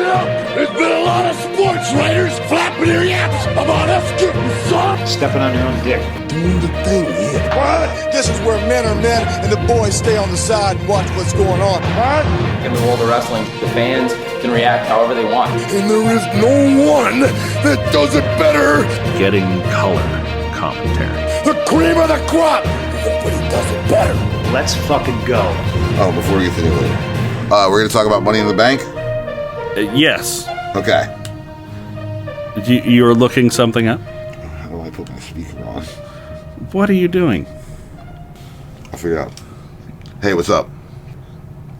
Well, there's been a lot of sports writers flapping their yaps about us getting soft. Stepping on your own dick. Doing the thing here. What? This is where men are men and the boys stay on the side and watch what's going on. What? In the world of wrestling, the fans can react however they want. And there is no one that does it better. Getting color commentary. The cream of the crop. Nobody does it better. Let's fucking go. Oh, before we get to anything, we're going to talk about Money in the Bank? Yes. Okay. You're looking something up? How do I put my speaker on? What are you doing? I'll figure it out. Hey, what's up?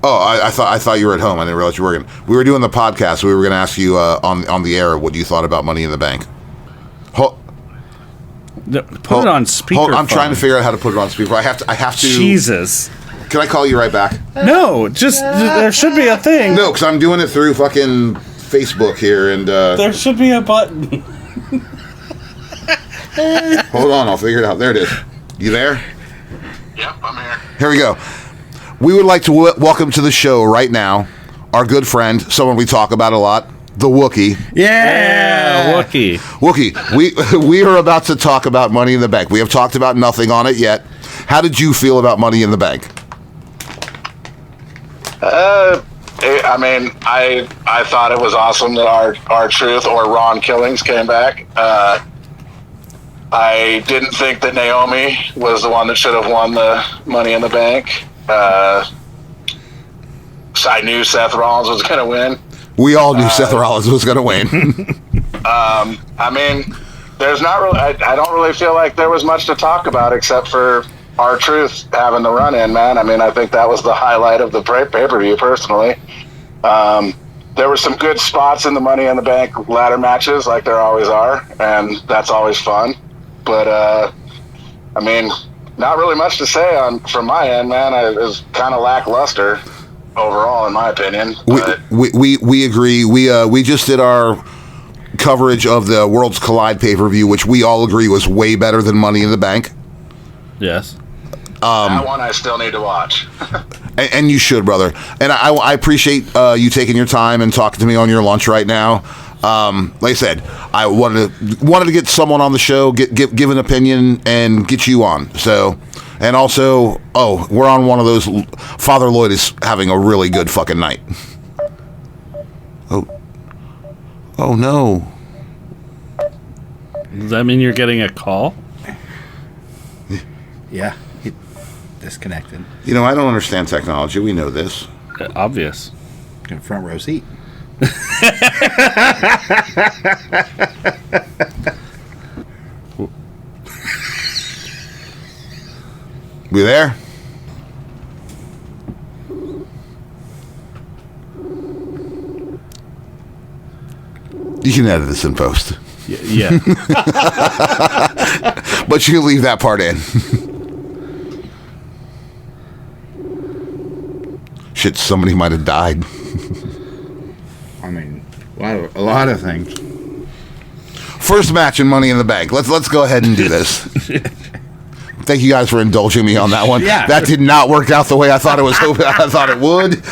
Oh, I thought you were at home. I didn't realize you were working. We were doing the podcast. We were going to ask you on the air what you thought about Money in the Bank. Put it on speaker. I'm trying to figure out how to put it on speaker. I have to. Jesus. Can I call you right back? No, just there should be a thing. No, because I'm doing it through fucking Facebook here, and there should be a button. Hold on, I'll figure it out. There it is. You there? Yep, I'm here. Here we go. We would like to welcome to the show right now our good friend, someone we talk about a lot, the Wookiee. Yeah, Wookiee. Wookiee, we are about to talk about Money in the Bank. We have talked about nothing on it yet. How did you feel about Money in the Bank? I mean, I thought it was awesome that our Truth or Ron Killings came back. I didn't think that Naomi was the one that should have won the Money in the Bank. So I knew Seth Rollins was going to win. We all knew Seth Rollins was going to win. I mean, there's not really. I don't really feel like there was much to talk about except for our Truth having the run in, man. I mean, I think that was the highlight of the pay-per-view, personally. There were some good spots in the Money in the Bank ladder matches, like there always are, and that's always fun. But, I mean, not really much to say from my end, man. It was kind of lackluster overall, in my opinion. We agree. We just did our coverage of the Worlds Collide pay-per-view, which we all agree was way better than Money in the Bank. Yes. That one I still need to watch. and you should, brother. And I appreciate you taking your time and talking to me on your lunch right now. Like I said, I wanted to get someone on the show, give an opinion, and get you on. So, and also, we're on one of those. Father Lloyd is having a really good fucking night. Oh no. Does that mean you're getting a call? Yeah, he disconnected. You know, I don't understand technology. We know this. Obvious. In front row seat. We there? You can edit this in post. Yeah. But you can leave that part in. Shit, somebody might have died. I mean, a lot of things. First match in Money in the Bank. Let's go ahead and do this. Thank you guys for indulging me on that one. Yeah. That did not work out the way I thought it was. I thought it would.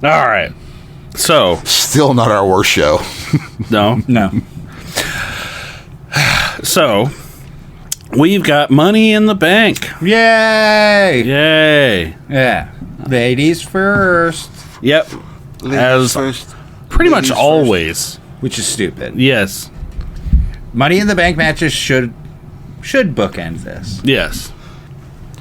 All right. So, still not our worst show. No. So, we've got Money in the Bank. Yay! Yeah. Ladies first. Yep. As first. Pretty much always. Which is stupid. Yes. Money in the Bank matches should bookend this. Yes.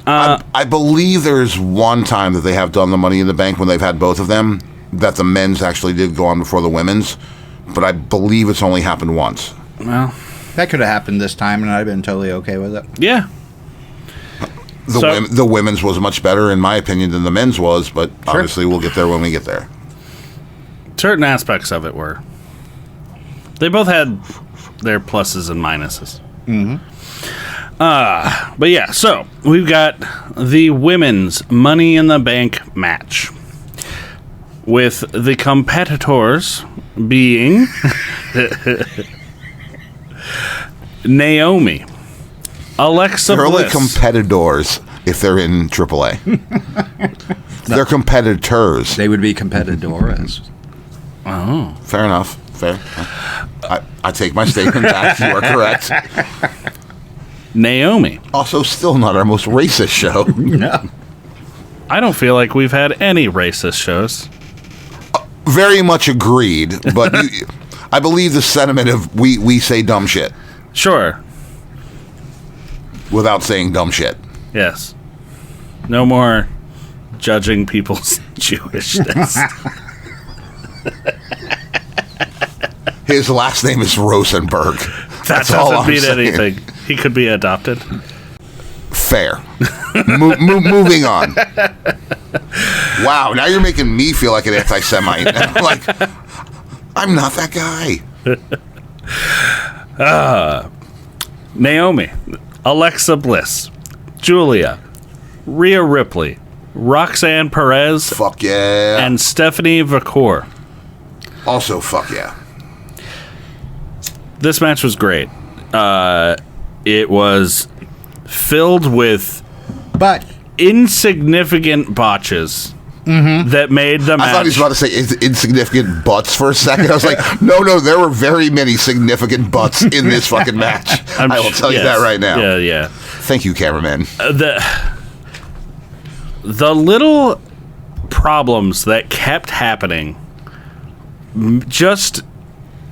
I believe there's one time that they have done the Money in the Bank when they've had both of them, that the men's actually did go on before the women's, but I believe it's only happened once. Well, that could have happened this time, and I'd have been totally okay with it. Yeah. The women's was much better, in my opinion, than the men's was, but obviously we'll get there when we get there. Certain aspects of it were. They both had their pluses and minuses. Mm-hmm. But yeah, so we've got the women's Money in the Bank match with the competitors being Naomi, Alexa They're Bliss. only competitors. if they're in AAA. They're competitors. They would be competidores. Oh. Fair enough. Fair. I take my statement back. You are correct. Naomi. Also, still not our most racist show. No. I don't feel like we've had any racist shows. Very much agreed, but I believe the sentiment of we say dumb shit Sure. without saying dumb shit. Yes. No more judging people's Jewishness. His last name is Rosenberg. That all doesn't I'm mean saying. anything. He could be adopted. Fair. Moving on. Wow, now you're making me feel like an anti-Semite. Like, I'm not that guy. Naomi, Alexa Bliss, Julia, Rhea Ripley, Roxanne Perez, Fuck yeah. and Stephanie Vacour. Also, fuck yeah. This match was great. It was filled with But insignificant botches that made the match. I thought he was about to say insignificant butts for a second. I was like, no, there were very many significant butts in this fucking match. I will tell you that right now. Yeah. Thank you, cameraman. The little problems that kept happening just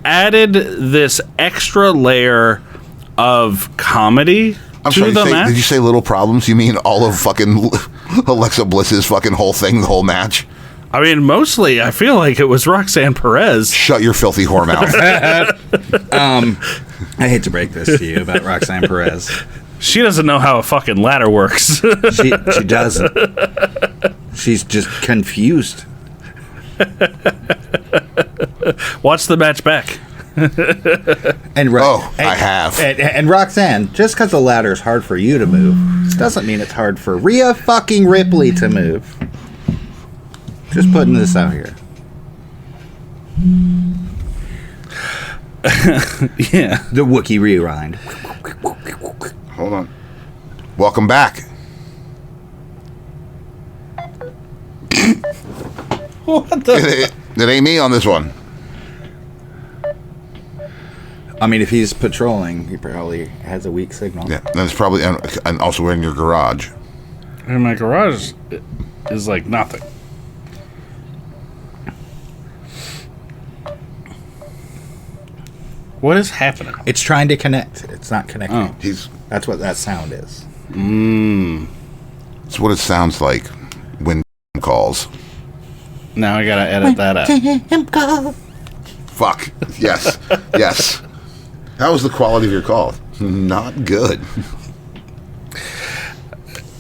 added this extra layer of comedy to the match. Did you say little problems? You mean all of fucking Alexa Bliss's fucking whole thing, the whole match? I mean, mostly, I feel like it was Roxanne Perez. Shut your filthy whore mouth. I hate to break this to you about Roxanne Perez. She doesn't know how a fucking ladder works. She doesn't. She's just confused. Watch the match back. And I have. And Roxanne, just because the ladder is hard for you to move, doesn't mean it's hard for Rhea fucking Ripley to move. Just putting this out here. Yeah. The Wookiee rewind. Hold on. Welcome back. What the? It ain't me on this one. I mean, if he's patrolling, he probably has a weak signal. Yeah, and it's probably and also in your garage. And my garage is like nothing. What is happening? It's trying to connect. It's not connecting. Oh. That's what that sound is. It's what it sounds like when calls. Now I gotta edit that out. Fuck. Yes. Yes. How was the quality of your call? Not good.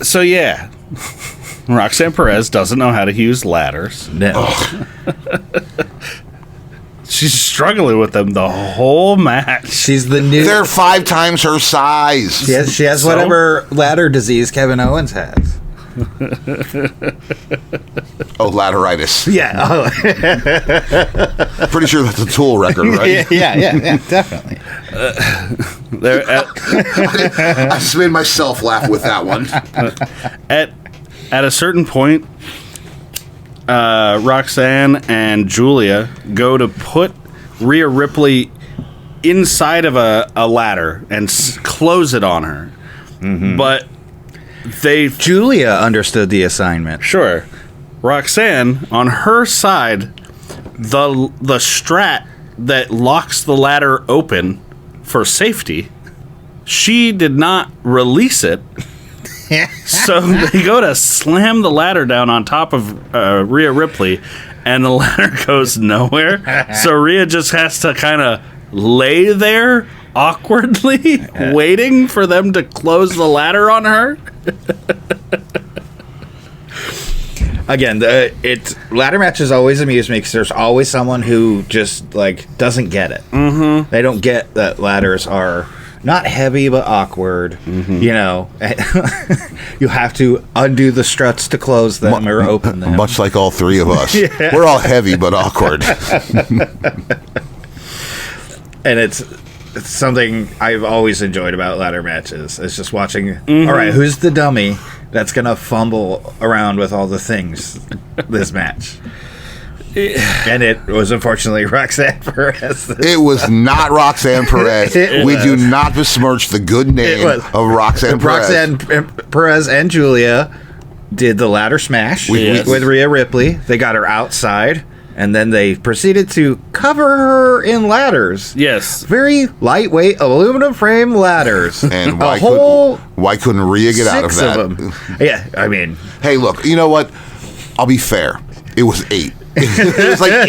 So yeah, Roxanne Perez doesn't know how to use ladders. No. She's struggling with them the whole match. She's the new. They're 5 times her size. She has So? whatever ladder disease Kevin Owens has. Oh, ladderitis. Yeah. Pretty sure that's a Tool record, right? yeah, definitely. I just made myself laugh with that one. At a certain point, Roxanne and Julia go to put Rhea Ripley inside of a ladder and close it on her. But Julia understood the assignment. Sure. Roxanne, on her side, the strat that locks the ladder open for safety, she did not release it. So they go to slam the ladder down on top of Rhea Ripley, and the ladder goes nowhere. So Rhea just has to kind of lay there awkwardly, waiting for them to close the ladder on her. Again, ladder matches always amuse me because there's always someone who just doesn't get it. Mm-hmm. They don't get that ladders are not heavy but awkward. Mm-hmm. You know, you have to undo the struts to close them or open them. Much like all 3 of us, we're all heavy but awkward. And it's something I've always enjoyed about ladder matches. It's just watching. All right, who's the dummy? that's gonna fumble around with all the things this match. And it was unfortunately Roxanne Perez. It was not Roxanne Perez. We do not besmirch the good name of Roxanne Perez. Roxanne Perez and Julia did the ladder smash with Rhea Ripley. They got her outside, and then they proceeded to cover her in ladders. Yes. Very lightweight aluminum frame ladders. And why couldn't Rhea get out of that? 6 of them. Yeah, I mean. Hey, look, you know what? I'll be fair. It was 8. It was like 8.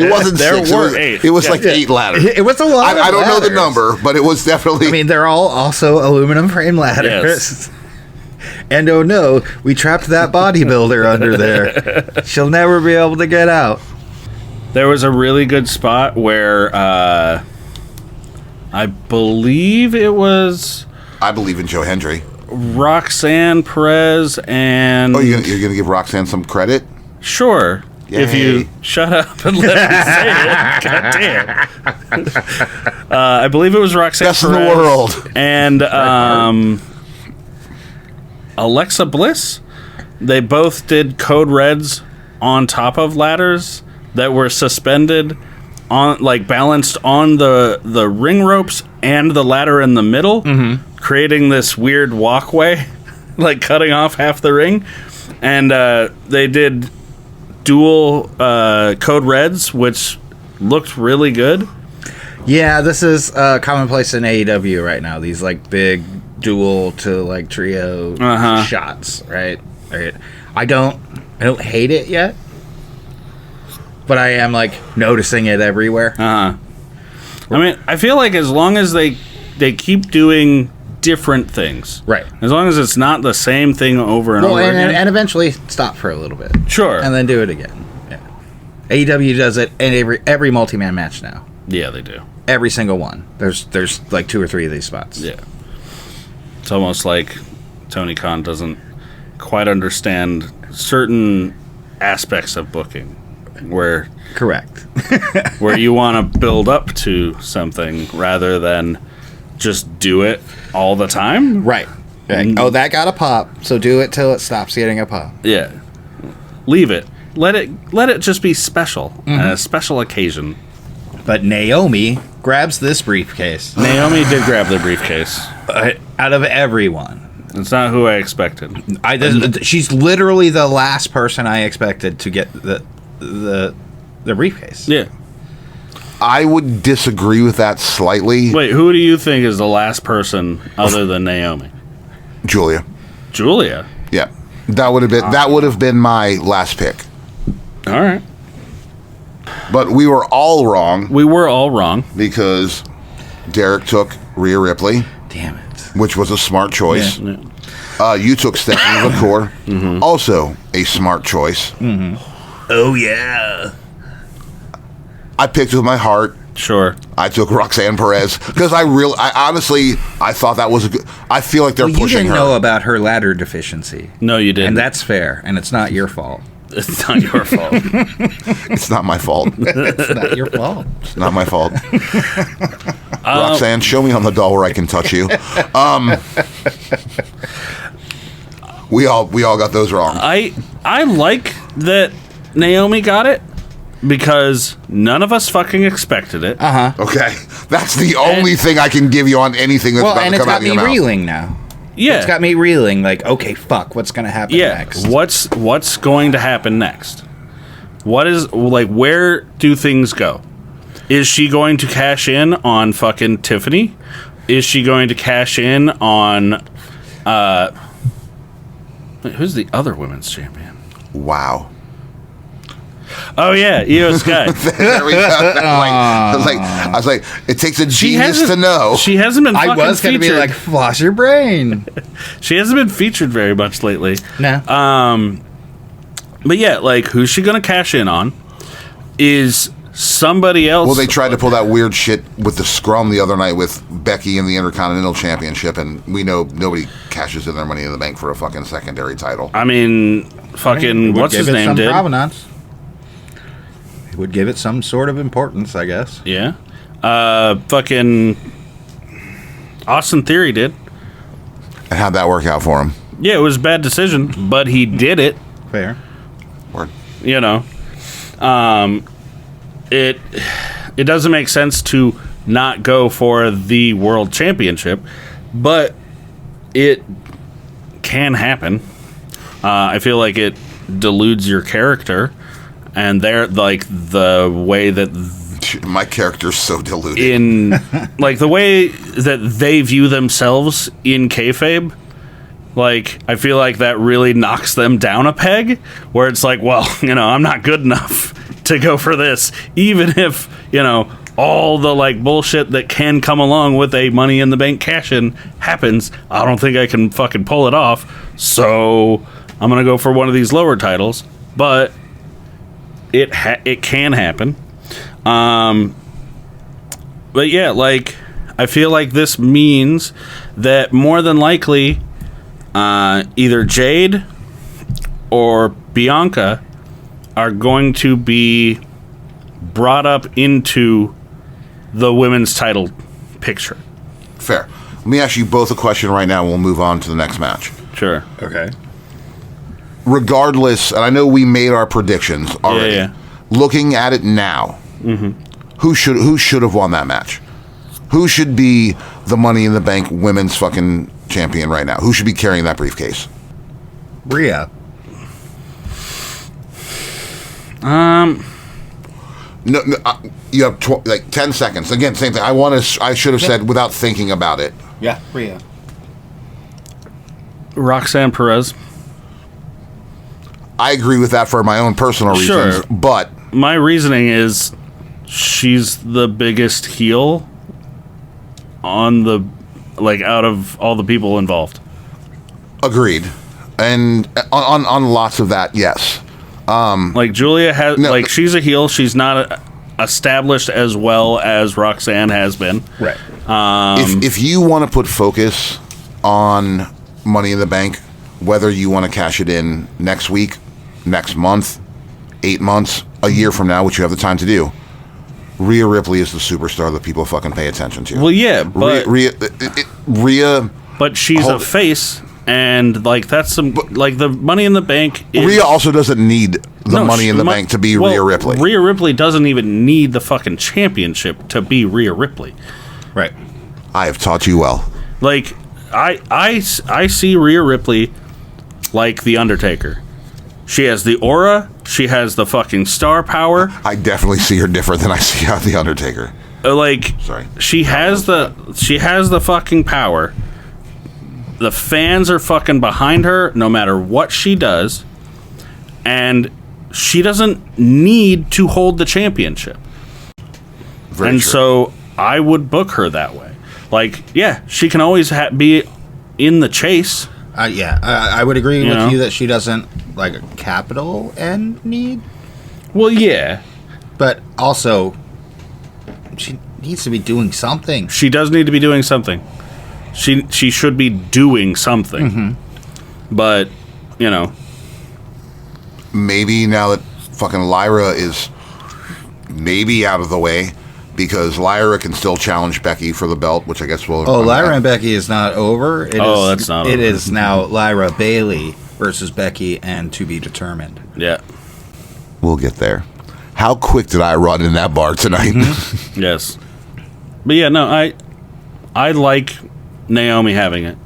It wasn't there 6. Were 8. It was like 8 ladders. It was a lot of I don't know ladders. the number, but it was definitely... I mean, they're all also aluminum frame ladders. Yes. And oh no, we trapped that bodybuilder under there. She'll never be able to get out. There was a really good spot where I believe it was I believe in Joe Hendry. Roxanne Perez and... Oh, you're gonna give Roxanne some credit? Sure. Yay. If you shut up and let me say it. God damn. I believe it was Roxanne Best Perez in the world. and Alexa Bliss. They both did code reds on top of ladders that were suspended on, like, balanced on the ring ropes and the ladder in the middle, creating this weird walkway, like cutting off half the ring. And they did dual code reds, which looked really good. Yeah, this is commonplace in AEW right now. These like big dual to like trio shots, right? I don't hate it yet, but I am like noticing it everywhere. I mean, I feel like as long as they keep doing different things, Right. As long as it's not the same thing over and over again, and eventually stop for a little bit, sure, and then do it again. Yeah. AEW does it in every multi-man match now. Yeah, they do. Every single one. There's like 2 or 3 of these spots. Yeah. It's almost like Tony Khan doesn't quite understand certain aspects of booking where Correct. where you want to build up to something rather than just do it all the time. Right. Like, oh, that got a pop, so do it till it stops getting a pop. Yeah. Leave it. Let it just be special. A special occasion. But Naomi grabs this briefcase. Naomi did grab the briefcase. Out of everyone. It's not who I expected. She's literally the last person I expected to get the briefcase. Yeah. I would disagree with that slightly. Wait, who do you think is the last person other than Naomi? Julia. Julia? Yeah. That would have been my last pick. All right. But we were all wrong We were all wrong. because Derrick took Rhea Ripley, Damn it. which was a smart choice. Yeah. You took Stephanie McCour, also a smart choice. Oh, yeah. I picked with my heart. Sure. I took Roxanne Perez because I honestly thought that was a good. I feel like they're You pushing didn't her. know about her ladder deficiency. No, you didn't. And that's fair, and it's not your fault. It's not your fault. It's not my fault. It's not your fault. It's not my fault. Roxanne, show me on the doll where I can touch you. We all got those wrong. I like that Naomi got it because none of us fucking expected it. Okay, that's the only thing I can give you on anything that's Well, about and to it's come out got of me your mouth. reeling now. Yeah. It's got me reeling, like, okay, fuck, what's going to happen next? What's going to happen next? What is, like, where do things go? Is she going to cash in on fucking Tiffany? Is she going to cash in on who's the other women's champion? Wow. Oh yeah, Io Sky. There we go. I was like, it takes a genius to know. She hasn't been fucking I was going to be featured. like, floss your brain. She hasn't been featured very much lately. No. But yeah, like, who's she gonna cash in on? Is somebody else? Well, they tried to pull that weird shit with the scrum the other night with Becky in the Intercontinental Championship, and we know nobody cashes in their money in the bank for a fucking secondary title. I mean, fucking, what's his name did? Provenance. It would give it some sort of importance, I guess. Yeah. Fucking Austin Theory did. And how'd that work out for him? Yeah, it was a bad decision, but he did it. Fair. Word. You know, it doesn't make sense to not go for the world championship, but it can happen. I feel like it deludes your character, and they're like the way that My character's so diluted. in like the way that they view themselves in kayfabe. Like, I feel like that really knocks them down a peg, where it's like, well, you know, I'm not good enough to go for this, even if, you know, all the, like, bullshit that can come along with a Money in the Bank cash-in happens. I don't think I can fucking pull it off, so I'm gonna go for one of these lower titles, but it can happen. But yeah, like, I feel like this means that more than likely either Jade or Bianca are going to be brought up into the women's title picture. Fair. Let me ask you both a question right now, and we'll move on to the next match. Sure. Okay. Regardless, and I know we made our predictions already. Yeah. Looking at it now, who should have won that match? Who should be the Money in the Bank women's fucking champion right now? Who should be carrying that briefcase? Rhea. No, you have 10 seconds. Again, same thing. I should have said without thinking about it. Yeah, Rhea. Roxanne Perez. I agree with that for my own personal reasons, Sure. but My reasoning is she's the biggest heel on the, like, out of all the people involved. agreed. And on lots of that, yes. Like, Julia has, No, like, she's a heel. She's not established as well as Roxanne has been. Right. If you want to put focus on Money in the Bank, whether you want to cash it in next week, next month, 8 months, a year from now, which you have the time to do, Rhea Ripley is the superstar that people fucking pay attention to. Well, yeah, but Rhea, but she's a face, and, like, that's some, like, the Money in the Bank is... Rhea also doesn't need the No, Money in the Mo- Bank to be well, Rhea Ripley. Rhea Ripley doesn't even need the fucking championship to be Rhea Ripley. Right. I have taught you well. Like, I see Rhea Ripley like The Undertaker. She has the aura. She has the fucking star power. I definitely see her different than I see out the Undertaker. Like, Sorry. she has the fucking power. The fans are fucking behind her no matter what she does, and she doesn't need to hold the championship. Very And true. so I would book her that way. Like, yeah, she can always be in the chase. Yeah, I would agree You with know? you that she doesn't, like, a capital N need, Well, yeah, but also she needs to be doing something. she does need to be doing something. She should be doing something. But, you know, Maybe now that fucking Lyra is maybe out of the way, because Lyra can still challenge Becky for the belt, which I guess will... Oh, Lyra and Becky is not over. That's not It over. is now Lyra Bailey versus Becky, and to be determined. yeah, We'll get there. How quick did I run in that bar tonight? yes. But yeah, no, I like Naomi having it.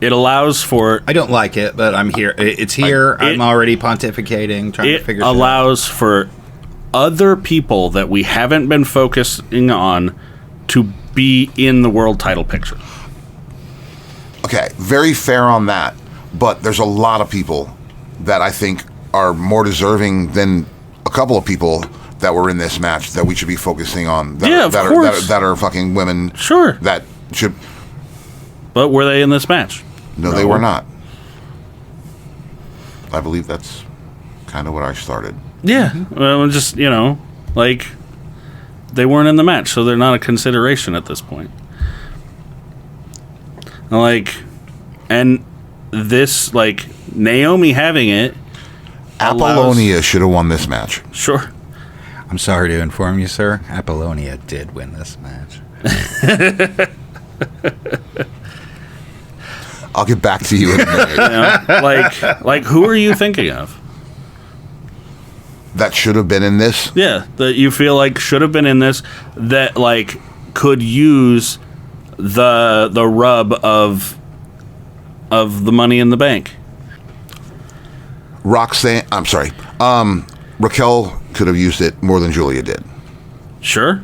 It allows for... I don't like it, but I'm here. It's here. It- I'm already pontificating, trying to It figure shit out. allows for other people that we haven't been focusing on to be in the world title picture. Okay, very fair on that, but there's a lot of people that I think are more deserving than a couple of people that were in this match that we should be focusing on. That, Yeah, of that course. that are fucking women. Sure. That should... But were they in this match? No, they were not. I believe that's kind of what I started. Yeah. Well, just, you know, like, they weren't in the match, so they're not a consideration at this point. Like, and this, like, Naomi having it... Apollonia should have won this match. Sure. I'm sorry to inform you, sir. Apollonia did win this match. I'll get back to you in a minute. You know? Like who are you thinking of? That should have been in this. Yeah, that you feel like should have been in this, that like could use the rub of the Money in the Bank. Roxanne, I'm sorry. Raquel could have used it more than Julia did. Sure.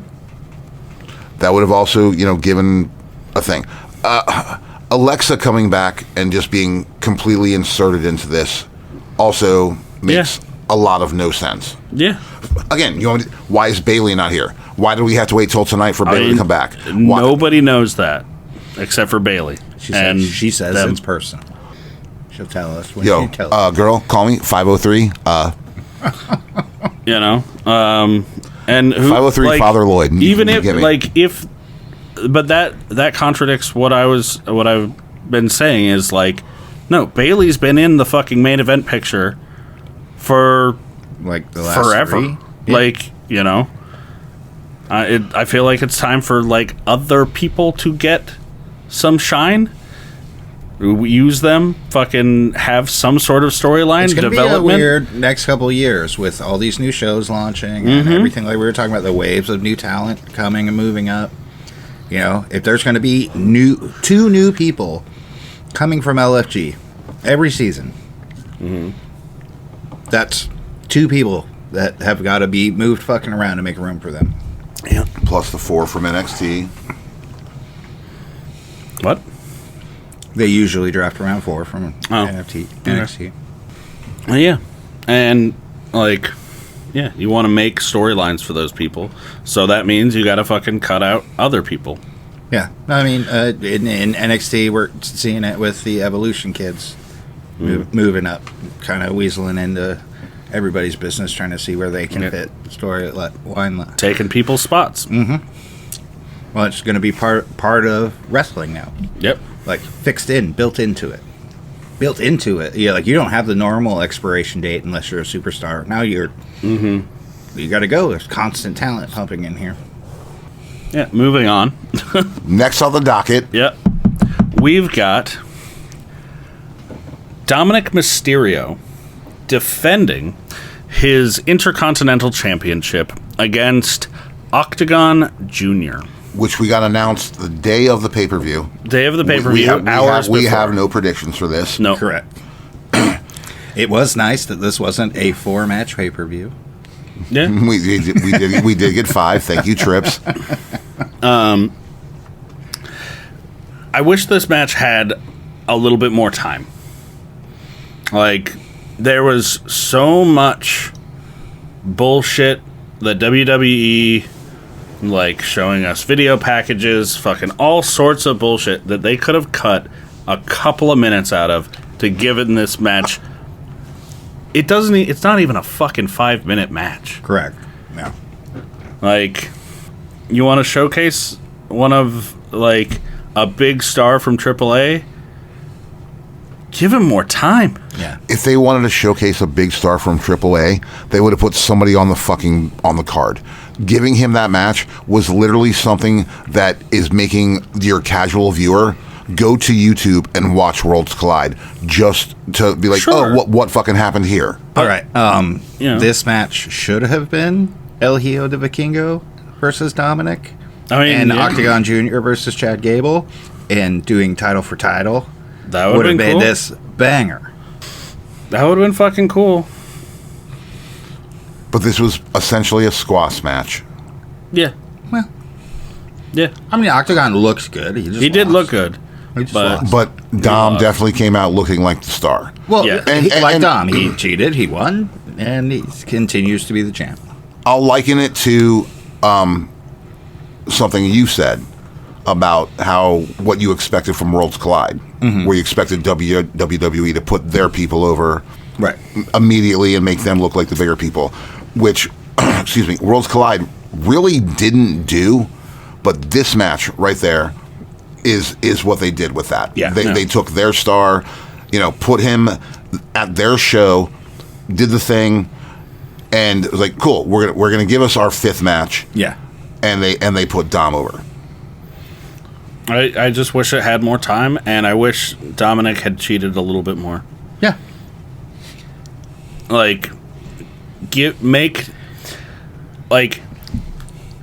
That would have also, given a thing. Alexa coming back and just being completely inserted into this also makes a lot of no sense. Yeah. Again, why is Bailey not here? Why do we have to wait till tonight for Bailey to come back? Why? Nobody knows that except for Bailey. She says them. it's personal. She'll tell us when Yo, she tells us. girl, call me 503. And who, 503 Father Lloyd. Even but that contradicts what I've been saying is like, no, Bailey's been in the fucking main event picture for like the last forever. 3? Yeah. I feel like it's time for like other people to get some shine. Use them, fucking have some sort of storyline It's going to development. be a weird next couple of years with all these new shows launching and everything. Like we were talking about, the waves of new talent coming and moving up. If there's going to be two new people coming from LFG every season, that's 2 people that have got to be moved fucking around to make room for them. Yeah. Plus the 4 from NXT. What? They usually draft around 4 from NXT. Well, yeah. And, you want to make storylines for those people. So that means you got to fucking cut out other people. Yeah. I mean, in NXT, we're seeing it with the Evolution kids moving up, kind of weaseling into everybody's business, trying to see where they can fit storyline. Taking people's spots. Well, it's going to be part of wrestling now. Yep. Like built into it. Yeah, like you don't have the normal expiration date unless you're a superstar. Now you got to go. There's constant talent pumping in here. Yeah, moving on. Next on the docket. Yep. We've got Dominic Mysterio defending his Intercontinental Championship against Octagon Jr., which we got announced the day of the pay-per-view. Day of the pay-per-view, we have no predictions for this. No. Correct. It was nice that this wasn't a 4-match pay-per-view. Yeah. we did get 5. Thank you, Trips. I wish this match had a little bit more time. Like, there was so much bullshit that WWE, like, showing us video packages, fucking all sorts of bullshit that they could have cut a couple of minutes out of to give it in this match. It's not even a fucking 5-minute match. Correct. No. Like, you want to showcase one of, like, a big star from AAA? Give him more time. Yeah. If they wanted to showcase a big star from AAA, they would have put somebody on the card. Giving him that match was literally something that is making your casual viewer go to YouTube and watch Worlds Collide just to be like, Sure. oh, what fucking happened here? All right. This match should have been El Hijo de Vikingo versus Dominic. And Octagon Jr. versus Chad Gable. And doing title for title. That would have made cool. this banger. That would have been fucking cool. But this was essentially a squash match. Yeah. Well. Yeah. I mean, Octagon looks good. He did look good. But Dom definitely came out looking like the star. Well, Yeah. like Dom, he cheated, he won, and he continues to be the champ. I'll liken it to something you said about what you expected from Worlds Collide, where you expected WWE to put their people over immediately and make them look like the bigger people, which, Worlds Collide really didn't do, but this match right there is what they did with that. Yeah. They took their star, put him at their show, did the thing, and it was like, cool, we're gonna give us our 5th match. Yeah. And they put Dom over. I just wish it had more time, and I wish Dominic had cheated a little bit more. Yeah. Like,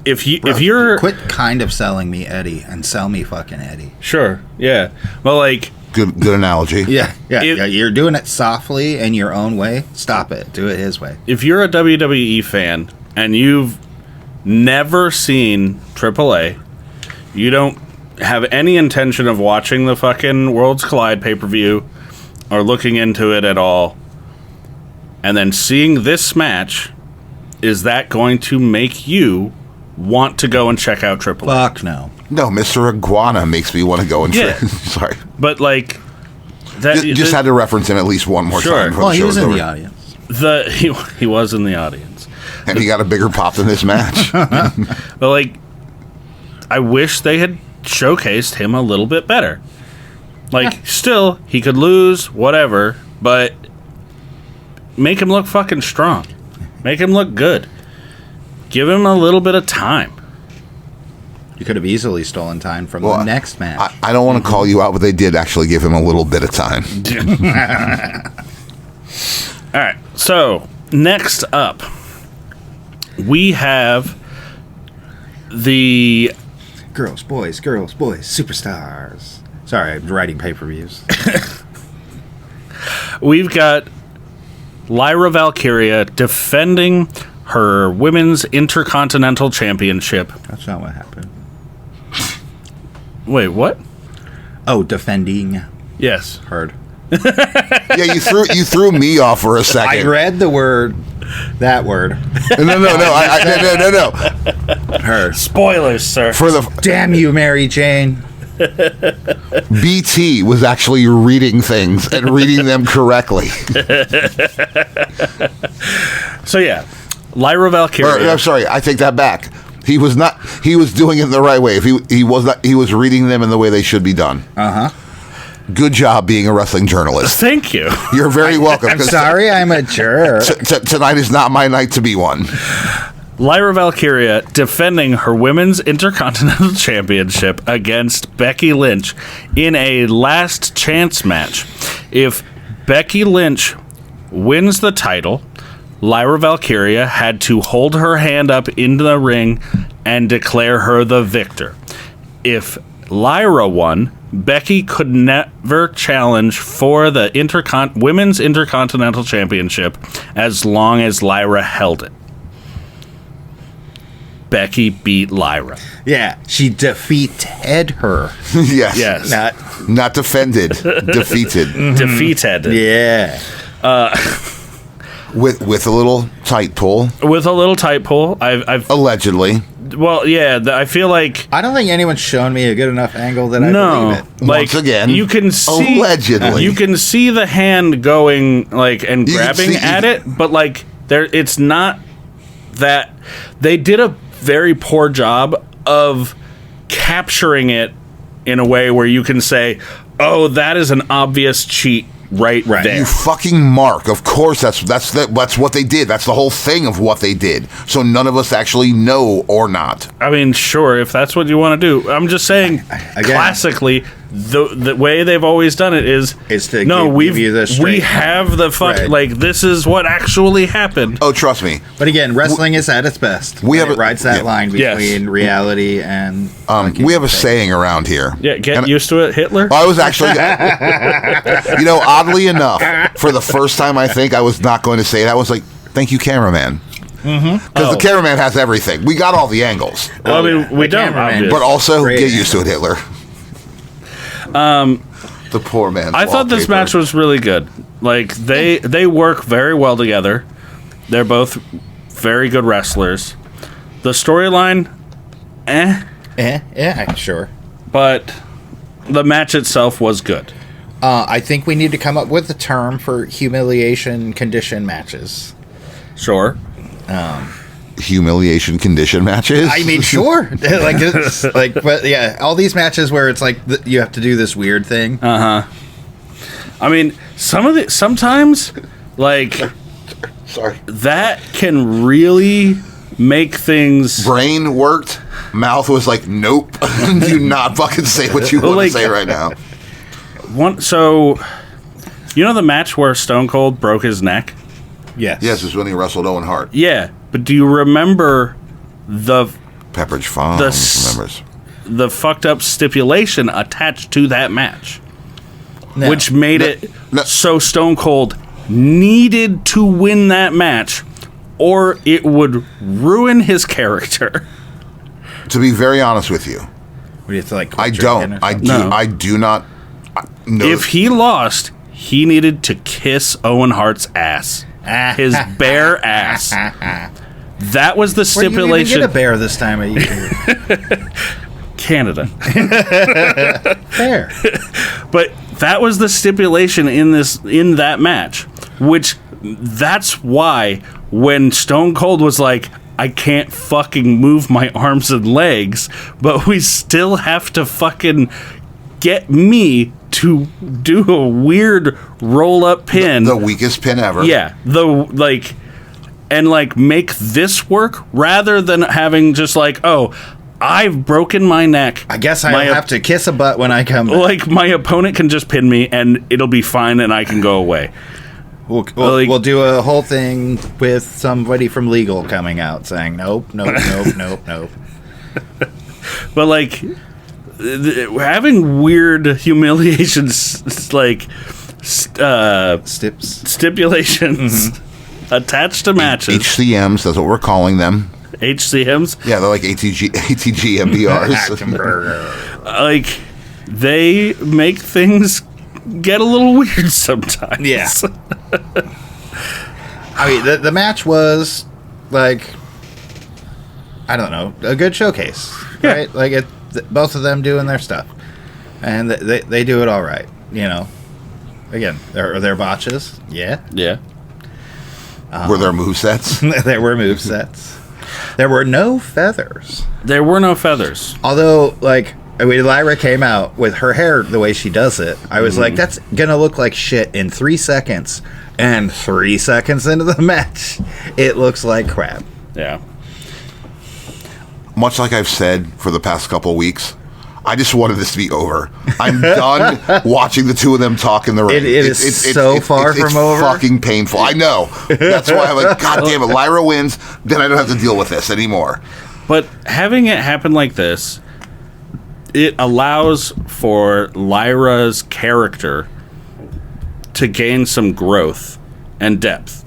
if you're Quit kind of selling me Eddie and sell me fucking Eddie. sure, yeah, but like, Good analogy. Yeah. If- You're doing it softly in your own way. Stop it. Do it his way. if you're a WWE fan and you've never seen AAA, you don't have any intention of watching the fucking Worlds Collide pay-per-view or looking into it at all, and then seeing this match, is that going to make you want to go and check out AAA? Fuck no. No, Mr. Iguana makes me want to go and Yeah. sorry. But like that, Just had to reference him at least one more Sure. time. before Well, the he show was in over. the audience. he was in the audience, And he got a bigger pop than this match. but like, I wish they had showcased him a little bit better. Like, still, he could lose, whatever, but make him look fucking strong. Make him look good. Give him a little bit of time. You could have easily stolen time from the next match. I don't want to call you out, but they did actually give him a little bit of time. All right, so next up, we have the girls, boys, superstars. Sorry, I'm writing pay-per-views. we've got Lyra Valkyria defending her women's intercontinental championship. That's not what happened. Wait, what? Oh, defending. Yes. Heard. Yeah, you threw me off for a second. I read the word, that word. No. Heard. Spoilers, sir. For the Damn you, Mary Jane. BT was actually reading things and reading them correctly. So yeah, Lyra Valkyria. I'm sorry, I take that back. He was not. He was doing it the right way. If he was not, he was reading them in the way they should be done. Good job being a wrestling journalist. Thank you. You're very welcome. I'm sorry, I'm a jerk. Tonight is not my night to be one. Lyra Valkyria defending her women's intercontinental championship against Becky Lynch in a last chance match. If Becky Lynch wins the title, Lyra Valkyria had to hold her hand up into the ring and declare her the victor. If Lyra won, Becky could never challenge for the women's intercontinental championship as long as Lyra held it. Becky beat Lyra. Yeah, she defeated her. Yes. Yes. Not defended. Defeated. Defeated. Yeah. With a little tight pull. With a little tight pull. I've Allegedly. well, yeah, I feel like I don't think anyone's shown me a good enough angle that I believe it. like, Once again, you can see allegedly. you can see the hand going like and You can grabbing see- at it, but like it's not that they did a very poor job of capturing it in a way where you can say, "Oh, that is an obvious cheat right there." You fucking mark. Of course, that's what they did. That's the whole thing of what they did. So none of us actually know or not. I mean, sure, if that's what you want to do. I'm just saying, classically, the way they've always done it is to no, give you the straight we have the fuck Right. like this is what actually happened. Oh, trust me. But again, wrestling is at its best. We have it rides that line Yes. between reality and. We have a saying around here. Yeah, get And used to it, Hitler. I was actually, oddly enough, for the first time, I think I was not going to say it. I was like, "Thank you, cameraman," because the cameraman has everything. We got all the angles, Well, I mean, we don't, cameraman. obviously. but also Great get used to it, Hitler. The poor man. I thought this match was really good. Like they work very well together. They're both very good wrestlers. The storyline, Yeah, sure. but the match itself was good. I think we need to come up with a term for humiliation condition matches. Sure. humiliation condition matches. I mean, sure. Like, it's, like, but yeah, all these matches where it's like you have to do this weird thing. I mean, sometimes like Sorry. that can really make things... Brain worked. Mouth was like, nope. Do not fucking say what you want to say right now. So, you know the match where Stone Cold broke his neck? Yes. Yes, it was when he wrestled Owen Hart. Yeah, but do you remember the Pepperidge Farm remembers. The fucked up stipulation attached to that match? No. Which made it so Stone Cold needed to win that match, or it would ruin his character. To be very honest with you, What do you have to, like, I quit don't. drinking or I something? do. No. I do not. No. If he lost, he needed to kiss Owen Hart's ass. His bare ass. That was the Where do you even stipulation. get a bear this time of year? Canada. Fair. But that was the stipulation in that match, which that's why when Stone Cold was like, I can't fucking move my arms and legs, but we still have to fucking get me to do a weird roll-up pin. The weakest pin ever. Yeah, make this work rather than having just like, oh, I've broken my neck. I guess I'll have to kiss a butt when I come back. Like, my opponent can just pin me and it'll be fine and I can go away. We'll do a whole thing with somebody from legal coming out saying, nope. But, like, having weird humiliations, like, stipulations attached to matches. HCMs, that's what we're calling them. HCMs? Yeah, they're like ATG MBRs. Like, they make things get a little weird sometimes. Yeah. I mean, the match was, like, I don't know, a good showcase, right? Like, both of them doing their stuff. And they do it all right, you know. Again, are there botches? Yeah. Yeah. Were there movesets? There were movesets. There were no feathers. There were no feathers. Although, like, when Lyra came out with her hair the way she does it, I was like, that's gonna look like shit in 3 seconds. And 3 seconds into the match, it looks like crap. Yeah. Much like I've said for the past couple of weeks, I just wanted this to be over. I'm done watching the two of them talk in the ring. It is so far from over. It's fucking painful. I know. That's why I'm like, God damn it, Lyra wins, then I don't have to deal with this anymore. But having it happen like this, it allows for Lyra's character to gain some growth and depth.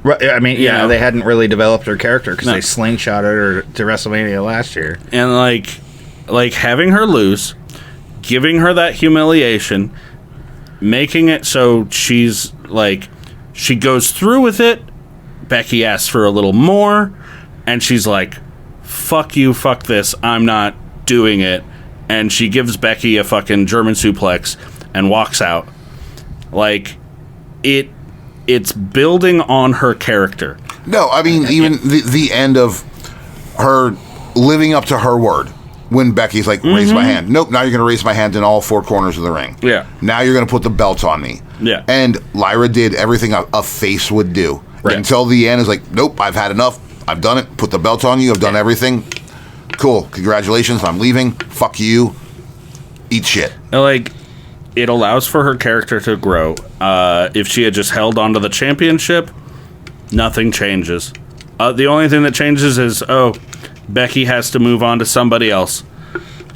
Right, I mean, You know? they hadn't really developed her character because No. they slingshotted her to WrestleMania last year. And like having her lose, giving her that humiliation, making it so she's like, she goes through with it. Becky asks for a little more, and she's like, fuck you, fuck this, I'm not doing it. And she gives Becky a fucking German suplex and walks out. Like, it's building on her character. No, I mean, even the end of her living up to her word. When Becky's like, raise my hand. Nope, now you're going to raise my hand in all four corners of the ring. Yeah. Now you're going to put the belt on me. Yeah. And Lyra did everything a face would do. Right. Until the end is like, nope, I've had enough. I've done it. Put the belt on you. I've done everything. Cool. Congratulations. I'm leaving. Fuck you. Eat shit. Like, it allows for her character to grow. If she had just held onto the championship, nothing changes. The only thing that changes is, Becky has to move on to somebody else.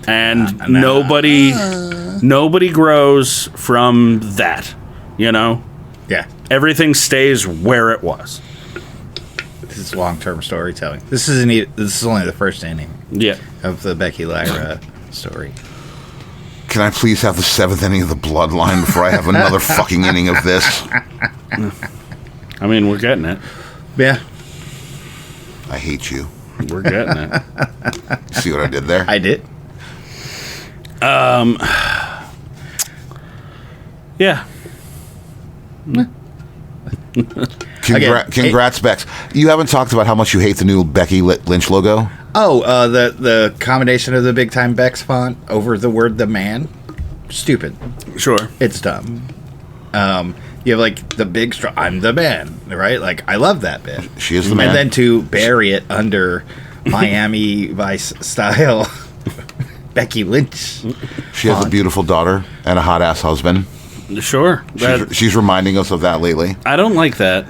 And nobody grows from that, you know? Yeah. Everything stays where it was. This is long-term storytelling. This is only the first inning Yeah. of the Becky Lyra story. Can I please have the 7th inning of the Bloodline before I have another fucking inning of this? I mean, we're getting it. Yeah. I hate you. We're getting it. See what I did there? I did. Yeah. Congrats, Bex. You haven't talked about how much you hate the new Becky Lynch logo? Oh, the combination of the big time Bex font over the word the man. Stupid. Sure. It's dumb. You have like the big strong. I'm the man, right? Like I love that bit. She is the man. And then to bury it under Miami Vice style Becky Lynch. She has a beautiful daughter and a hot ass husband. Sure. She's reminding us of that lately. I don't like that.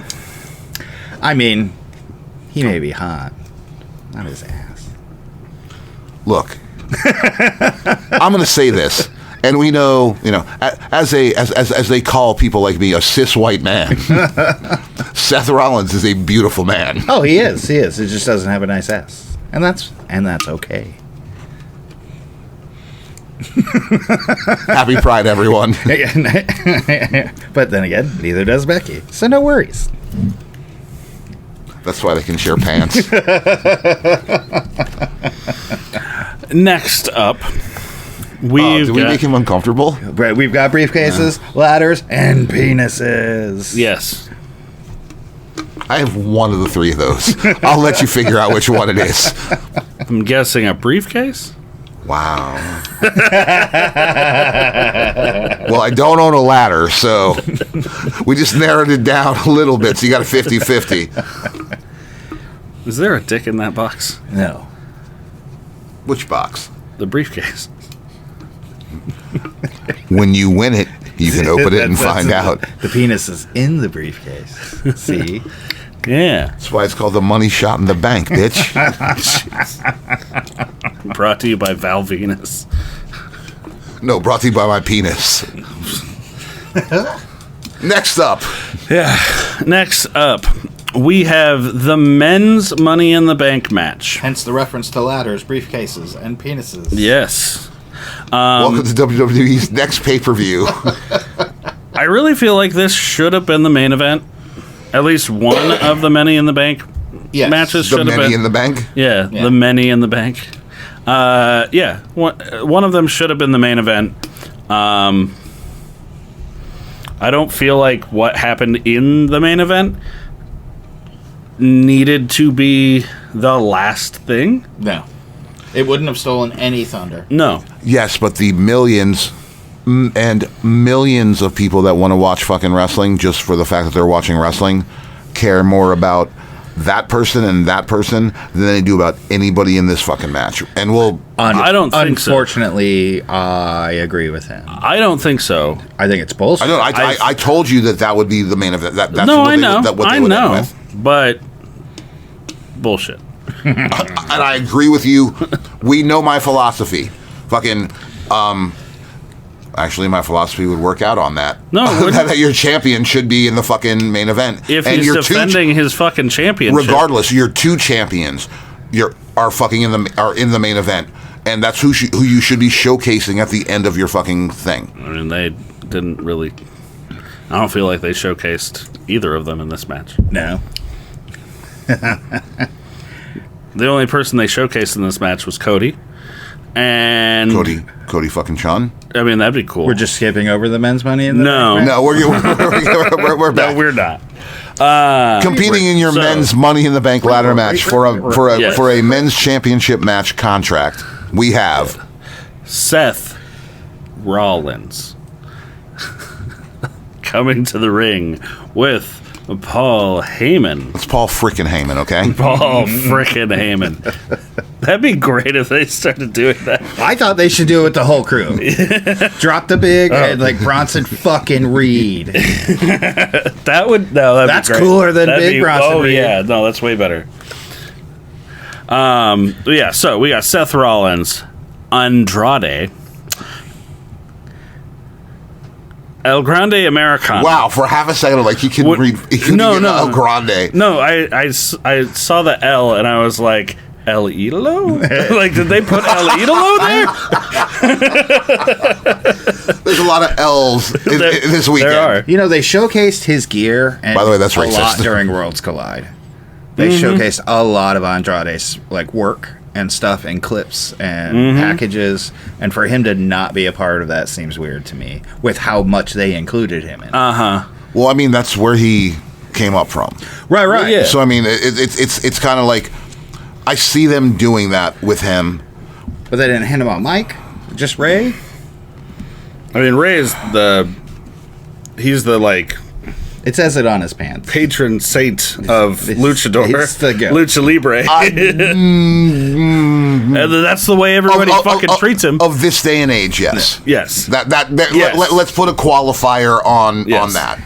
I mean, he may be hot, not his ass. Look, I'm going to say this, and we know, as they call people like me a cis white man, Seth Rollins is a beautiful man. Oh, he is. He is. It just doesn't have a nice ass, and that's okay. Happy Pride, everyone. But then again, neither does Becky, so no worries. That's why they can share pants. Next up, Did we make him uncomfortable? Right, we've got briefcases, ladders, and penises. Yes. I have one of the three of those. I'll let you figure out which one it is. I'm guessing a briefcase? Wow. Well, I don't own a ladder, so we just narrowed it down a little bit, so you got a 50-50. Is there a dick in that box? No. Which box? The briefcase. When you win it, you can open it and find out. The penis is in the briefcase. See? Yeah. That's why it's called the money shot in the bank, bitch. Brought to you by Val Venus. No, brought to you by my penis. Next up. Yeah. Next up, we have the men's Money in the Bank match. Hence the reference to ladders, briefcases, and penises. Yes. Welcome to WWE's next pay-per-view. I really feel like this should have been the main event. At least one of the Money in the Bank matches The should have been. Money in the Bank? Yeah, the Money in the Bank. Yeah, one of them should have been the main event. I don't feel like what happened in the main event needed to be the last thing. No. It wouldn't have stolen any thunder. No. Yes, but the millions and millions of people that want to watch fucking wrestling just for the fact that they're watching wrestling care more about that person and that person than they do about anybody in this fucking match. And I don't think so. Unfortunately, I agree with him. I don't think so. I think it's bullshit. I told you that would be the main event. That's No, what I know. what they I would end know. with. But bullshit. And I agree with you. We know my philosophy. Fucking, actually, my philosophy would work out on that. No, it wouldn't. That your champion should be in the fucking main event. If and he's your defending his fucking championship. regardless, your two champions are fucking in the main event, and that's who you should be showcasing at the end of your fucking thing. I mean, they didn't really. I don't feel like they showcased either of them in this match. No. The only person they showcased in this match was Cody. And Cody fucking Chun. I mean, that'd be cool. We're just skipping over the men's money in the No. bank match? No, we're back. No, we're not. Competing in your So- men's Money in the Bank ladder match for a Yes. for a men's championship match contract. We have Seth Rollins coming to the ring with Paul Heyman. it's Paul freaking Heyman, okay? Paul frickin' Heyman. That'd be great if they started doing that. I thought they should do it with the whole crew. Drop the big, and like Bronson fucking Reed. That would That's be great. cooler than That'd Big Bronson Oh Reed. yeah, no, that's way better. Yeah. So we got Seth Rollins, Andrade, El Grande Americano. Wow, for half a second, like he can read. He can No, get no. El Grande. No, I saw the L and I was like, El Idolo? Like, did they put El Idolo there? There's a lot of L's in this weekend. There are. You know, they showcased his gear and By the way, that's a racist. lot during Worlds Collide. They showcased a lot of Andrade's like work and stuff and clips and packages, and for him to not be a part of that seems weird to me with how much they included him in. Well, I mean, that's where he came up from. Right. Well, yeah. So I mean, it's kind of like I see them doing that with him. But they didn't hand him out Mike, just Ray. I mean, Ray is he's the like It says it on his pants. Patron saint of luchador, it's the goat. lucha libre, and that's the way everybody fucking treats him. Of this day and age, yes. Yes. Yes. Let's put a qualifier on that.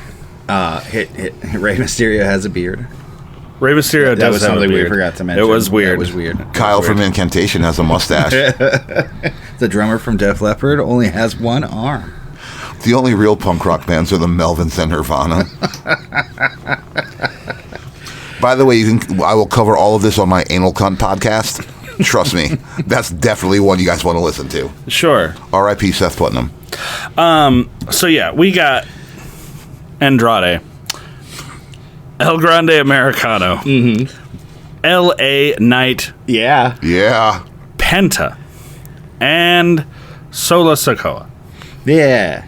Rey Mysterio has a beard. Rey Mysterio That does was have a something we beard. forgot to mention. It was weird. It was weird. Kyle from Incantation has a mustache. The drummer from Def Leppard only has one arm. The only real punk rock bands are the Melvins and Nirvana. By the way, I will cover all of this on my Anal Cunt podcast. Trust me, that's definitely one you guys want to listen to. Sure. R.I.P. Seth Putnam. So yeah, we got Andrade, El Grande Americano, L.A. Knight, Yeah. Yeah. Penta, and Solo Sikoa. Yeah.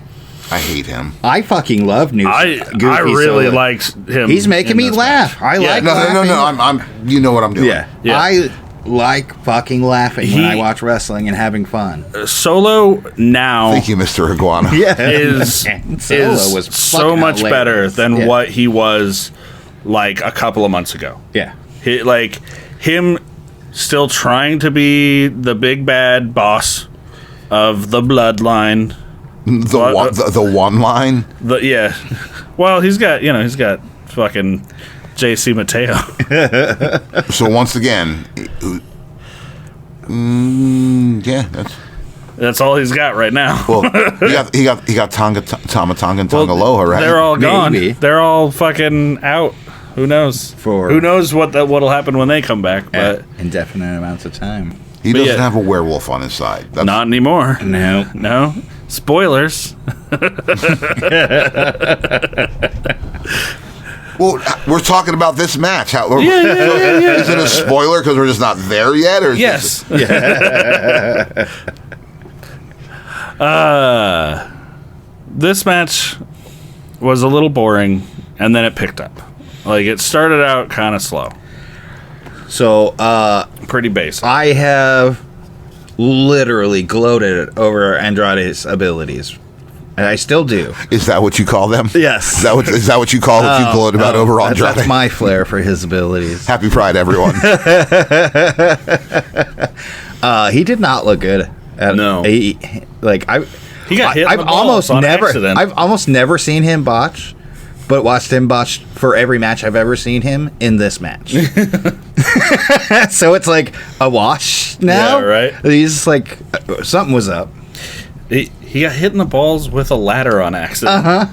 I hate him. I fucking love new. I really like him. He's making in me this laugh. I like. No. laughing. I'm. You know what I'm doing. Yeah. Yeah. I like fucking laughing when He- I watch wrestling and having fun. Solo now Thank you, Mr. Iguana. is And Solo was so fucking much better hilarious. than Yeah. what he was like a couple of months ago. Yeah. Him still trying to be the big bad boss of the bloodline. The one line. Well, he's got fucking JC Mateo. So once again, yeah, That's all he's got right now. well, he got Tama Tonga and Tonga Loa, right? They're all gone. Maybe. They're all fucking out. Who knows? Who knows what'll happen when they come back? But Indefinite amounts of time. He doesn't yeah. have a werewolf on his side. That's, not anymore. No. No. Spoilers. well, we're talking about this match. Yeah. Is it a spoiler because we're just not there yet? Or is Yes. This match was a little boring, and then it picked up. Like, it started out kind of slow. So, Pretty basic. I have literally gloated over Andrade's abilities. And I still do. Is that what you call them? Yes. Is that what you call what you gloat about over Andrade? That's my flair for his abilities. Happy Pride, everyone. He did not look good. No. He got hit in the balls on accident. I've almost never seen him botch, but watched him botch for every match I've ever seen him in this match. So it's like a wash now. Yeah, right. He's like, something was up. He got hit in the balls with a ladder on accident.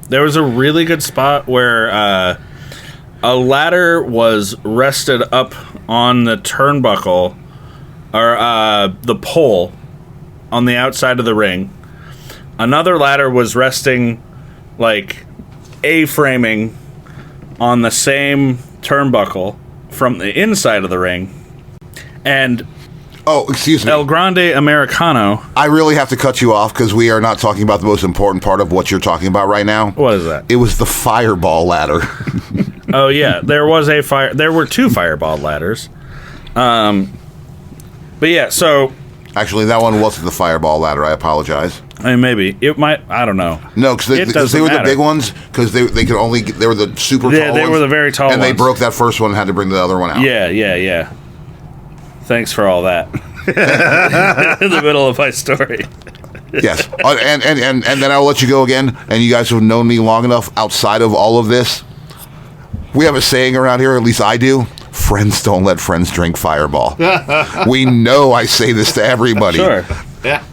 There was a really good spot where a ladder was rested up on the turnbuckle or the pole on the outside of the ring. Another ladder was resting like A-framing on the same turnbuckle from the inside of the ring. And Oh, excuse me. El Grande Americano. I really have to cut you off because we are not talking about the most important part of what you're talking about right now. What is that? It was the fireball ladder. Oh yeah, there were two fireball ladders. But yeah, so Actually, that one wasn't the fireball ladder. I apologize. I mean, maybe it might. I don't know. No, because they doesn't were matter. the big ones. Because they were the super tall ones. They were the very tall and they ones. broke that first one and had to bring the other one out. Yeah. Thanks for all that. In the middle of my story. Yes. And then I'll let you go again. And you guys have known me long enough outside of all of this. We have a saying around here, at least I do. Friends don't let friends drink Fireball. We know I say this to everybody. Sure. Yeah.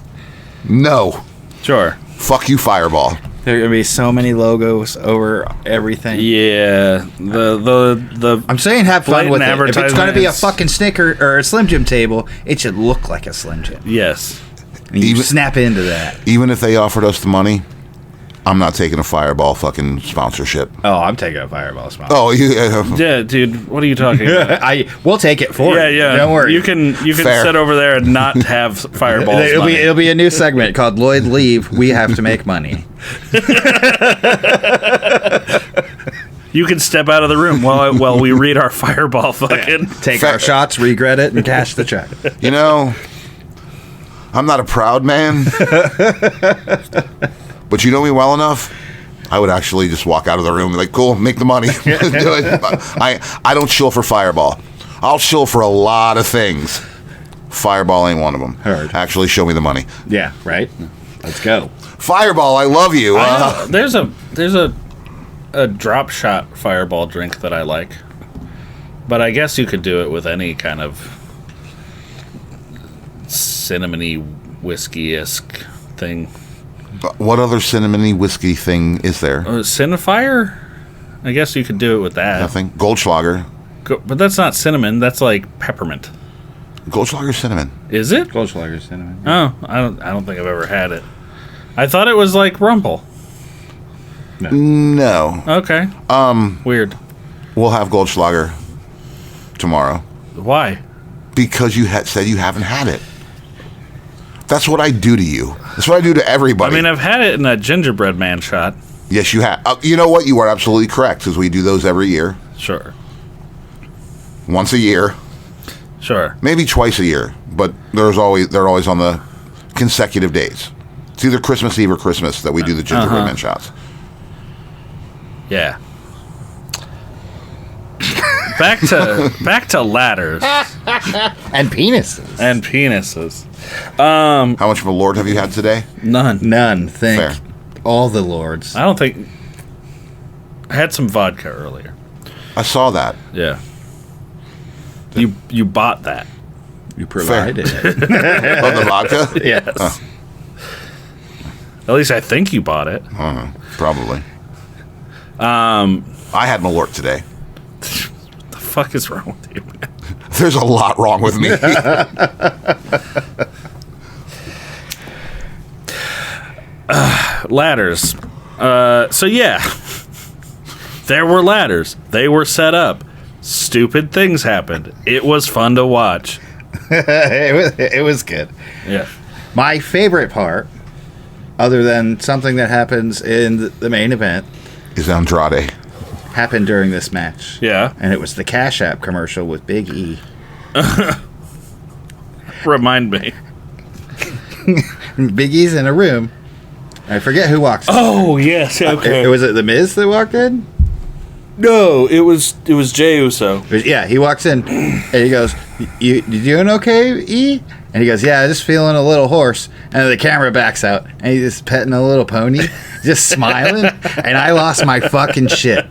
No. Sure. Fuck you, Fireball. There are gonna be so many logos over everything. Yeah. The I'm saying have fun with it. blatant If it's gonna be a advertisements. fucking Snicker or a Slim Jim table, it should look like a Slim Jim. Yes. And you Even- snap into that. Even if they offered us the money, I'm not taking a Fireball fucking sponsorship. Oh, I'm taking a Fireball spot. Oh, Yeah, dude. What are you talking about? We'll take it for you. Yeah. Don't worry. You can Fair. sit over there and not have fireballs. It'll be a new segment called Lloyd Leave. We have to make money. You can step out of the room while we read our fireball fucking. Take our shots, regret it, and cash the check. You know, I'm not a proud man, but you know me well enough. I would actually just walk out of the room and be like, cool, make the money. Do it. I don't chill for Fireball. I'll chill for a lot of things. Fireball ain't one of them. Heard. Actually, show me the money. Yeah, right? Let's go. Fireball, I love you. There's a drop shot fireball drink that I like. But I guess you could do it with any kind of cinnamony whiskey-esque thing. What other cinnamony whiskey thing is there? Cinnafire? I guess you could do it with that. Nothing. Goldschlager. But that's not cinnamon. That's like peppermint. Goldschlager cinnamon. Is it? Goldschlager cinnamon. Oh, I don't think I've ever had it. I thought it was like Rumple. No. Okay. Weird. We'll have Goldschlager tomorrow. Why? Because you said you haven't had it. That's what I do to you. That's what I do to everybody. I mean, I've had it in a gingerbread man shot. Yes, you have. You know what? You are absolutely correct, because we do those every year. Sure. Once a year. Sure. Maybe twice a year, but they're always on the consecutive days. It's either Christmas Eve or Christmas that we do the gingerbread man shots. Yeah. Back to ladders And penises. and penises. How much of a lord have you had today? None. Thank Fair. all the lords. I don't think I had some vodka earlier. I saw that. Yeah. You bought that. You provided it. Oh, the vodka? Yes. At least I think you bought it. Probably. I had Malort today. What the fuck is wrong with you, man? There's a lot wrong with me. Ladders. So yeah. There were ladders. They were set up. Stupid things happened. It was fun to watch. it was good. Yeah. My favorite part, other than something that happens in the main event, Is Andrade. happened during this match. Yeah. And it was the Cash App commercial with Big E. Remind me. Big E's in a room. I forget who walks in. Oh, yes. Okay. Was it The Miz that walked in? No, it was Jey Uso. Yeah, he walks in and he goes, "You doing okay, E?" And he goes, "Yeah, just feeling a little hoarse." And the camera backs out and he's just petting a little pony, just smiling. And I lost my fucking shit.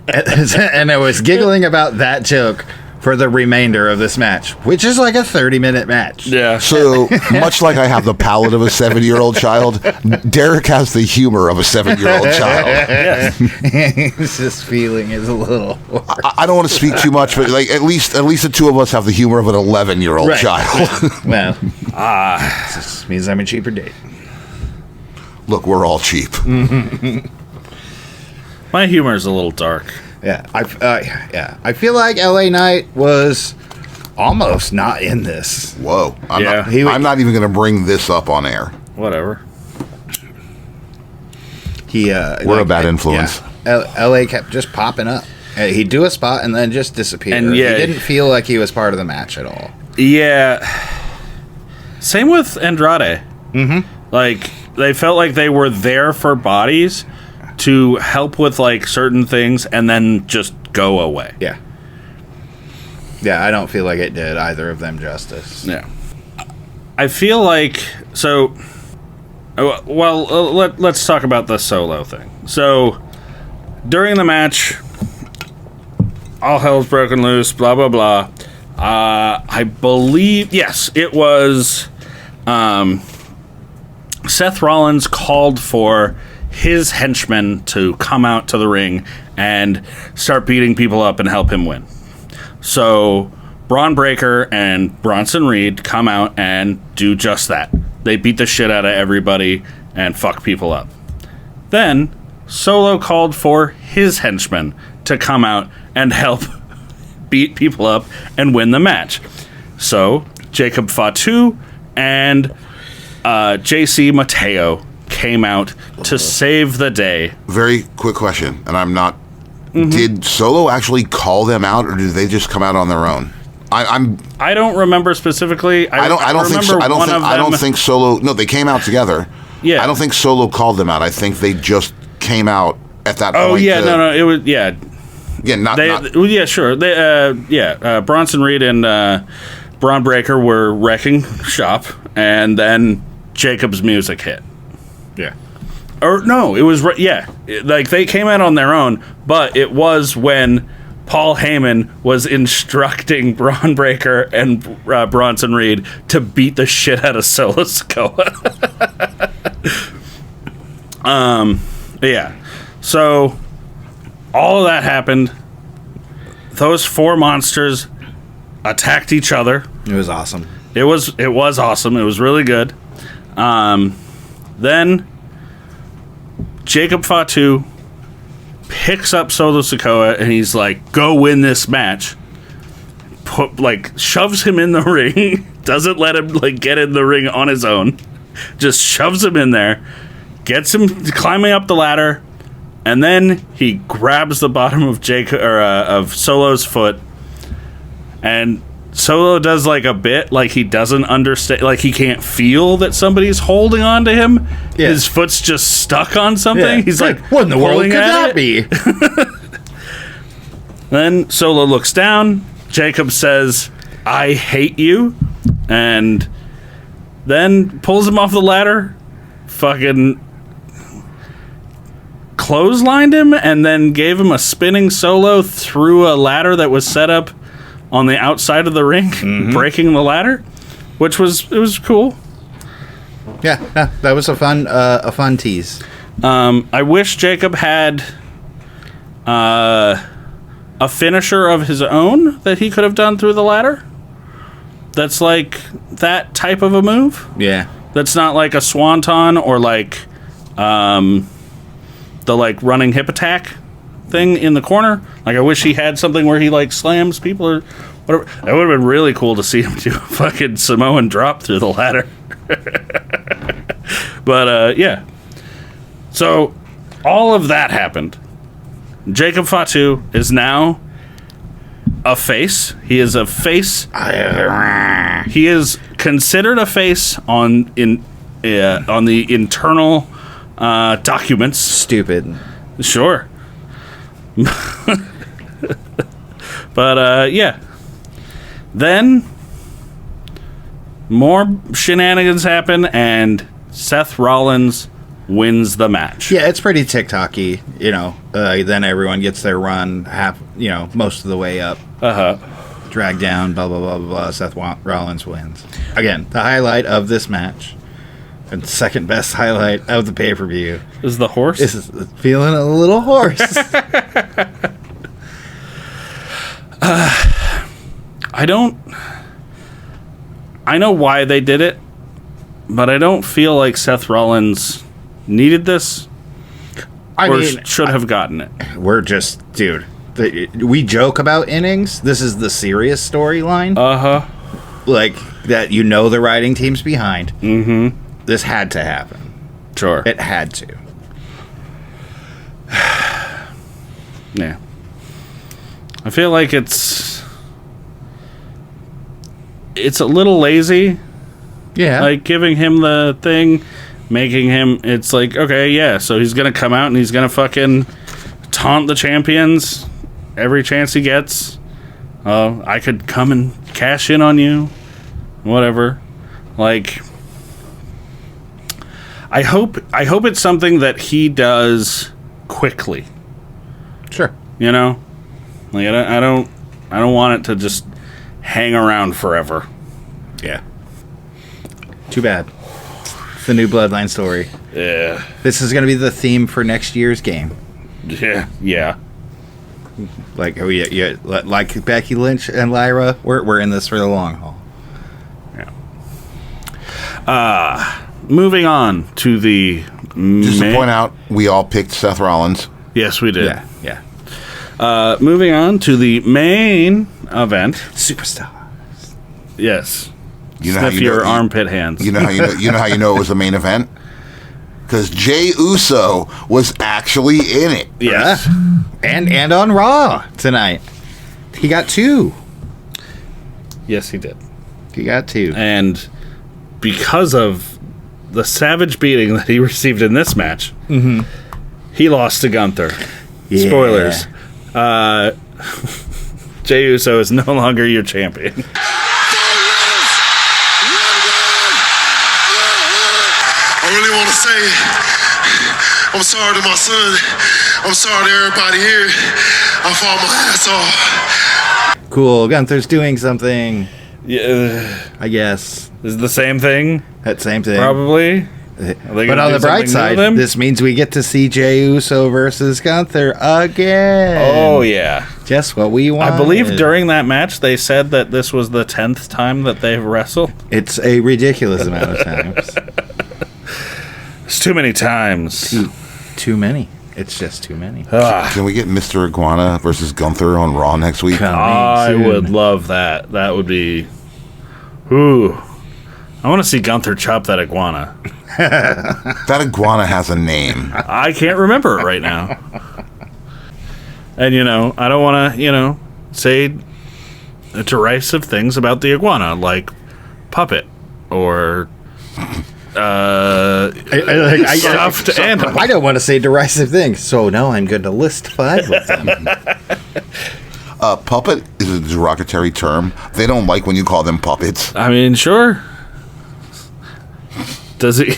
And I was giggling about that joke for the remainder of this match, which is like a 30-minute match. Yeah. So, much like I have the palate of a 7-year-old child, Derrick has the humor of a 7-year-old child. He's just feeling is a little hoarse. I don't want to speak too much, but like at least the two of us have the humor of an 11-year-old Right. child. Well, this just means I'm a cheaper date. Look, we're all cheap. My humor is a little dark. Yeah, I feel like LA Knight was almost not in this. Whoa. Yeah. I'm not even going to bring this up on air. Whatever. We're a bad influence. Yeah, LA kept just popping up. He'd do a spot and then just disappear. And yeah, he didn't feel like he was part of the match at all. Yeah. Same with Andrade. Mm-hmm. Like, they felt like they were there for bodies to help with, like, certain things and then just go away. Yeah. Yeah, I don't feel like it did either of them justice. Yeah. I feel like... So... Well, let's talk about the Solo thing. So, during the match, all hell's broken loose, blah, blah, blah. I believe... Yes, it was... Seth Rollins called for his henchmen to come out to the ring and start beating people up and help him win. So Braun Breaker and Bronson Reed come out and do just that. They beat the shit out of everybody and fuck people up. Then Solo called for his henchmen to come out and help beat people up and win the match. So Jacob Fatu and JC Mateo came out to save the day. Very quick question, and I'm not Did Solo actually call them out, or did they just come out on their own? I don't remember specifically. I don't think Solo. No, they came out together. Yeah. I don't think Solo called them out. I think they just came out at that point. Oh yeah, no, it was yeah. Yeah, not. Yeah, sure. They Bronson Reed and Braun Breaker were wrecking shop, and then Jacob's music hit. Yeah. Or no, it was like they came out on their own, but it was when Paul Heyman was instructing Braun Breaker and Bronson Reed to beat the shit out of Solo Sikoa. Yeah. So all of that happened. Those four monsters attacked each other. It was awesome. It was awesome. It was really good. Then Jacob Fatu picks up Solo Sikoa and he's like, "Go win this match." Shoves him in the ring. Doesn't let him get in the ring on his own. Just shoves him in there. Gets him climbing up the ladder, and then he grabs the bottom of of Solo's foot, and Solo does a bit he doesn't understand, he can't feel that somebody's holding on to him. Yeah. His foot's just stuck on something. Yeah. He's like, what in the world could that be? Then Solo looks down. Jacob says, "I hate you," and then pulls him off the ladder. Fucking clotheslined him, and then gave him a spinning solo through a ladder that was set up on the outside of the ring, breaking the ladder, which was cool. Yeah, that was a fun tease. I wish Jacob had a finisher of his own that he could have done through the ladder. That's that type of a move. Yeah. That's not like a swanton or the running hip attack thing in the corner. I wish he had something where he slams people or whatever. That would have been really cool to see him do a fucking Samoan drop through the ladder. But yeah. So all of that happened. Jacob Fatu is now a face. He is a face. He is considered a face on the internal documents. Stupid. Sure. But yeah. Then more shenanigans happen, and Seth Rollins wins the match. Yeah, it's pretty TikTok-y, then everyone gets their run most of the way up. Drag down, blah, blah, blah, blah, blah. Seth Rollins wins. Again, the highlight of this match, and second best highlight of the pay-per-view, is the horse. Is feeling a little hoarse. I know why they did it, but I don't feel like Seth Rollins needed this should have gotten it. We're just, dude, we joke about innings. This is the serious storyline. That the writing team's behind. This had to happen. Sure. It had to. Yeah. I feel like it's a little lazy. Yeah. Giving him the thing, making him, it's okay, yeah, so he's going to come out and he's going to fucking taunt the champions every chance he gets. I could come and cash in on you. Whatever. I hope it's something that he does quickly. Sure. I don't want it to just hang around forever. Yeah. Too bad. It's the new Bloodline story. Yeah. This is going to be the theme for next year's game. Yeah. Yeah. Like Becky Lynch and Lyra, we're in this for the long haul. Yeah. Moving on to the just to point out, we all picked Seth Rollins. Yes, we did. Yeah. Moving on to the main event. Superstar. Yes. You know Sniff your armpit hands. You know how you know it was the main event? because Jey Uso was actually in it. Yeah. And on Raw tonight. He got 2. Yes, he did. He got 2. And because of the savage beating that he received in this match, he lost to Gunther. Yeah. Spoilers. Jey Uso is no longer your champion. I really want to say I'm sorry to my son. I'm sorry to everybody here. I fought my ass off. Cool. Gunther's doing something. Yeah, I guess. is it the same thing? That same thing. Probably. But on the bright side, this means we get to see Jey Uso versus Gunther again. Oh, yeah. Just what we want. I believe during that match they said that this was the 10th time that they've wrestled. It's a ridiculous amount of times. It's too many times. Too many. It's just too many. Can we get Mr. Iguana versus Gunther on Raw next week? I would love that. That would be... Ooh. I want to see Gunther chop that iguana. That iguana has a name. I can't remember it right now. And, I don't want to, say derisive things about the iguana, like puppet or stuffed animal. I don't want to say derisive things, so now I'm going to list 5 of them. Puppet is a derogatory term. They don't like when you call them puppets. I mean, sure. Does he...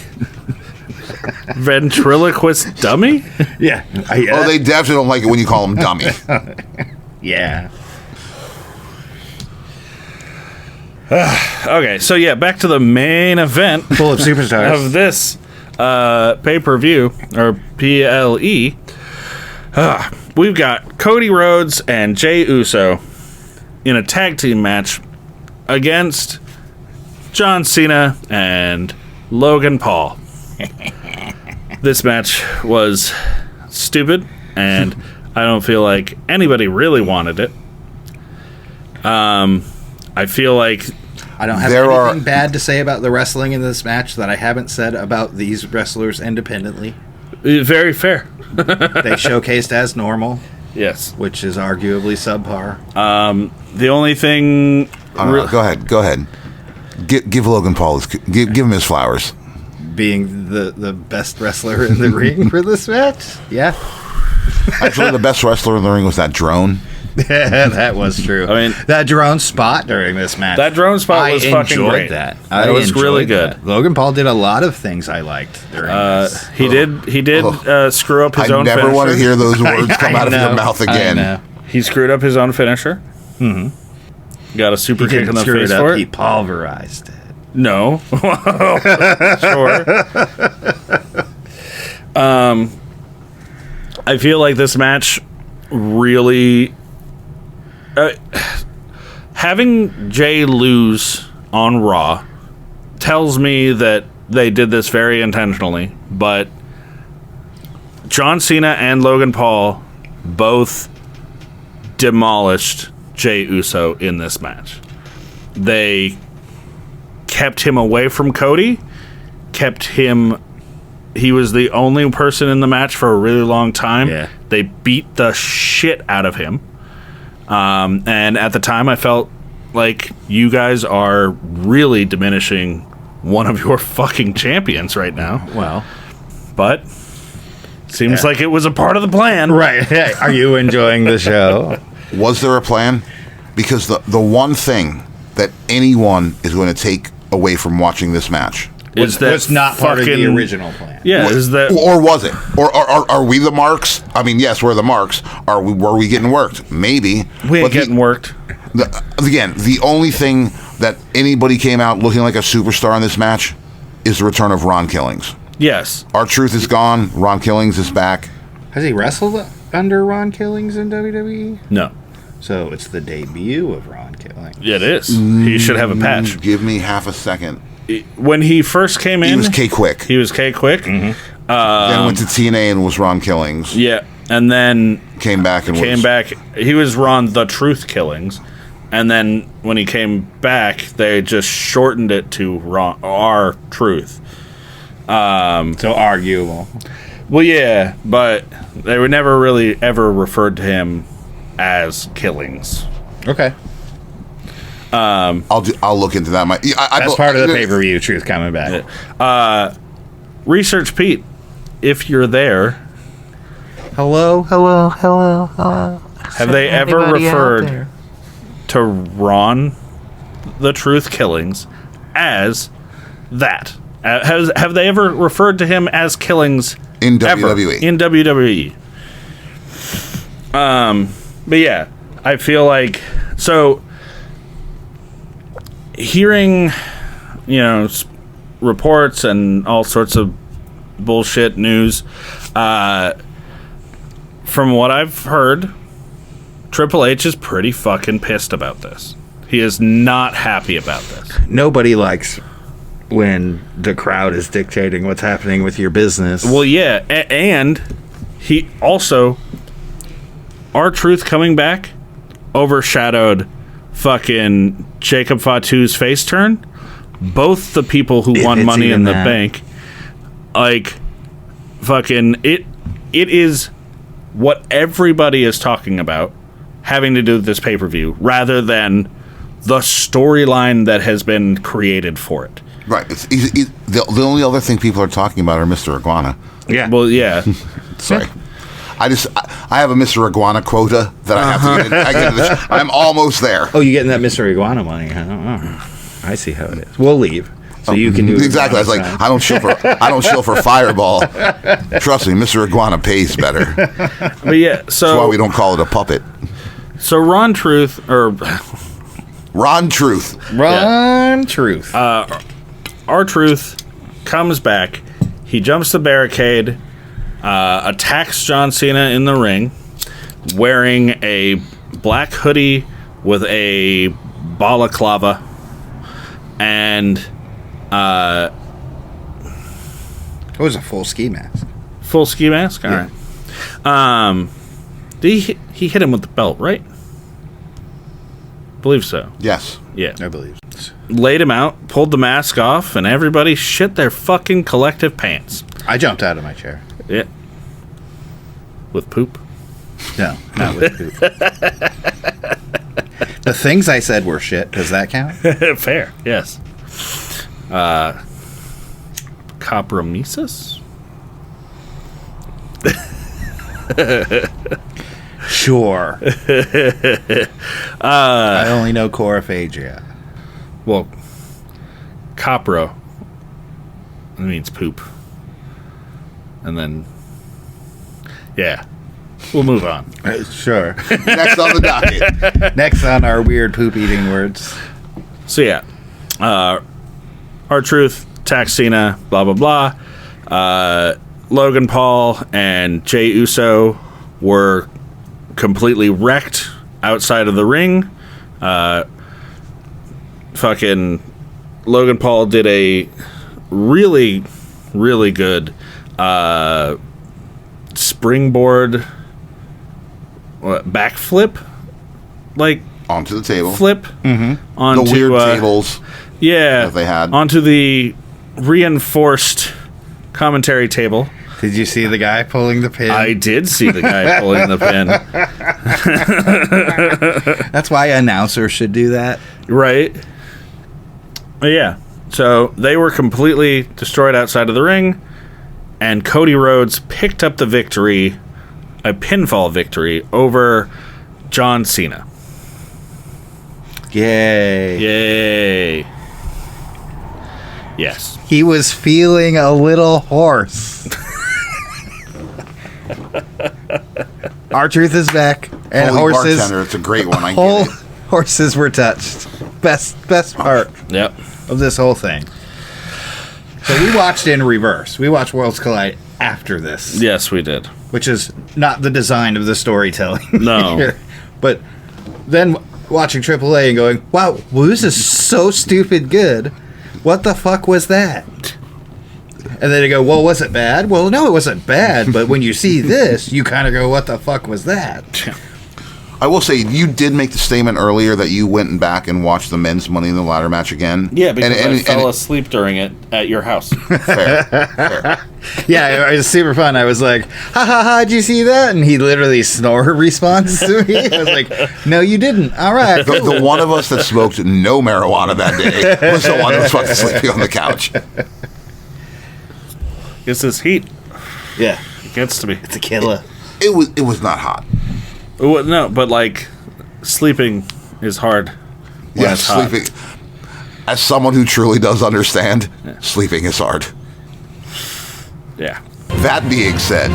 Ventriloquist dummy? Yeah. Oh, they definitely don't like it when you call them dummy. Yeah. Okay, so yeah, back to the main event. Full of superstars. Of this pay-per-view, or PLE. We've got Cody Rhodes and Jey Uso in a tag team match against John Cena and Logan Paul. This match was stupid, and I don't feel like anybody really wanted it. I feel like I don't have anything bad to say about the wrestling in this match that I haven't said about these wrestlers independently. Very fair. They showcased as normal. Yes. Which is arguably subpar. The only thing... Go ahead. Give Logan Paul give him his flowers. Being the best wrestler in the ring for this match? Yeah. Actually, the best wrestler in the ring was that drone. That was true. I mean, that drone spot during this match. That drone spot was fucking great. That was really good. That. Logan Paul did a lot of things I liked during this. He did screw up his own finisher. I never want to hear those words come out of your mouth again. He screwed up his own finisher. Mm-hmm. Got a super kick in the face for it. He pulverized it. No. Sure. I feel like this match really... having Jay lose on Raw tells me that they did this very intentionally, but John Cena and Logan Paul both demolished Jey Uso in this match. They kept him away from Cody, he was the only person in the match for a really long time. Yeah. They beat the shit out of him. And at the time, I felt like you guys are really diminishing one of your fucking champions right now. Well, but seems like it was a part of the plan. Right. Are you enjoying the show? Was there a plan? Because the one thing that anyone is going to take away from watching this match was not part of the original plan. Yeah, or was it? Or are we the marks? I mean, yes, we're the marks. Were we getting worked? Maybe. We ain't getting worked. Again, the only thing that anybody came out looking like a superstar in this match is the return of Ron Killings. Yes. R-Truth is gone. Ron Killings is back. Has he wrestled under Ron Killings in WWE? No. So it's the debut of Ron Killings. Yeah, it is. He should have a patch. Give me half a second. When he first came in... He was K-Quick. Mm-hmm. Then went to TNA and was Ron Killings. Yeah, and then... Came back. He was Ron the Truth Killings. And then when he came back, they just shortened it to Ron R-Truth. So arguable. Well, yeah, but they were never really ever referred to him as killings. Okay. I'll look into that. That's part of the pay-per-view. Truth coming back. Research Pete, if you're there, Hello. have they ever referred to Ron, the Truth Killings, as that? Have they ever referred to him as Killings in ever WWE? In WWE. But yeah, I feel like so. Hearing, reports and all sorts of bullshit news, from what I've heard, Triple H is pretty fucking pissed about this. He is not happy about this. Nobody likes when the crowd is dictating what's happening with your business. Well, yeah, and he also, R-Truth coming back overshadowed fucking Jacob Fatu's face turn. Both the people who won Money in the Bank, like, fucking, it is what everybody is talking about having to do with this pay-per-view rather than the storyline that has been created for it. Right. The only other thing people are talking about are Mr. Iguana. Yeah. Well, yeah. Sorry. I have a Mr. Iguana quota that I have to get. I'm almost there. Oh, you're getting that Mr. Iguana money. I see how it is. We'll leave. So you can do it. Exactly. I was like, I don't shill for Fireball. Trust me, Mr. Iguana pays better. But yeah, so that's why we don't call it a puppet. So Ron Truth. R-Truth comes back. He jumps the barricade, attacks John Cena in the ring, wearing a black hoodie with a balaclava, and it was a full ski mask. Full ski mask? All right. He hit him with the belt, right? Believe so. Yes. Yeah. I believe. Laid him out, pulled the mask off, and everybody shit their fucking collective pants. I jumped out of my chair. Yeah. With poop? No, not with poop. The things I said were shit. Does that count? Fair, yes. Copromesis? Sure. I only know corophagia. Well, copro. It means poop. And then, yeah. We'll move on. Sure. Next on the docket. Next on our weird poop eating words. So yeah. R-Truth, attacks Cena, blah, blah, blah. Logan Paul and Jey Uso were completely wrecked outside of the ring. Fucking Logan Paul did a really, really good springboard backflip, like onto the table. Flip onto the weird tables. Yeah, that they had onto the reinforced commentary table. Did you see the guy pulling the pin? I did see the guy pulling the pin. That's why announcers should do that. Right. But yeah. So they were completely destroyed outside of the ring, and Cody Rhodes picked up the victory, a pinfall victory, over John Cena. Yay. Yay. Yes. He was feeling a little hoarse. R-Truth is back, and Holy horses. Bartender, it's a great one. I Whole get it. horses were touched. Best part Yep. of this whole thing. So we watched in reverse. We watched Worlds Collide after this. Yes, we did. Which is not the design of the storytelling. No. here. But then watching AAA and going, wow, well, this is so stupid good. What the fuck was that? And then they go, well, was it bad? Well, no, it wasn't bad. But when you see this, you kind of go, what the fuck was that? I will say, you did make the statement earlier that you went back and watched the men's Money in the Ladder match again. Yeah, because I fell asleep during it at your house. Fair. Yeah, it was super fun. I was like, ha ha ha, did you see that? And he literally snore responds to me. I was like, no, you didn't. All right. The one of us that smoked no marijuana that day was the one that was fucking sleeping on the couch. It's this heat. Yeah. It gets to me. It's a killer. It was not hot. Well, no, but like sleeping is hard. Yeah, it's hot. sleeping. As someone who truly does understand, sleeping is hard. Yeah. That being said,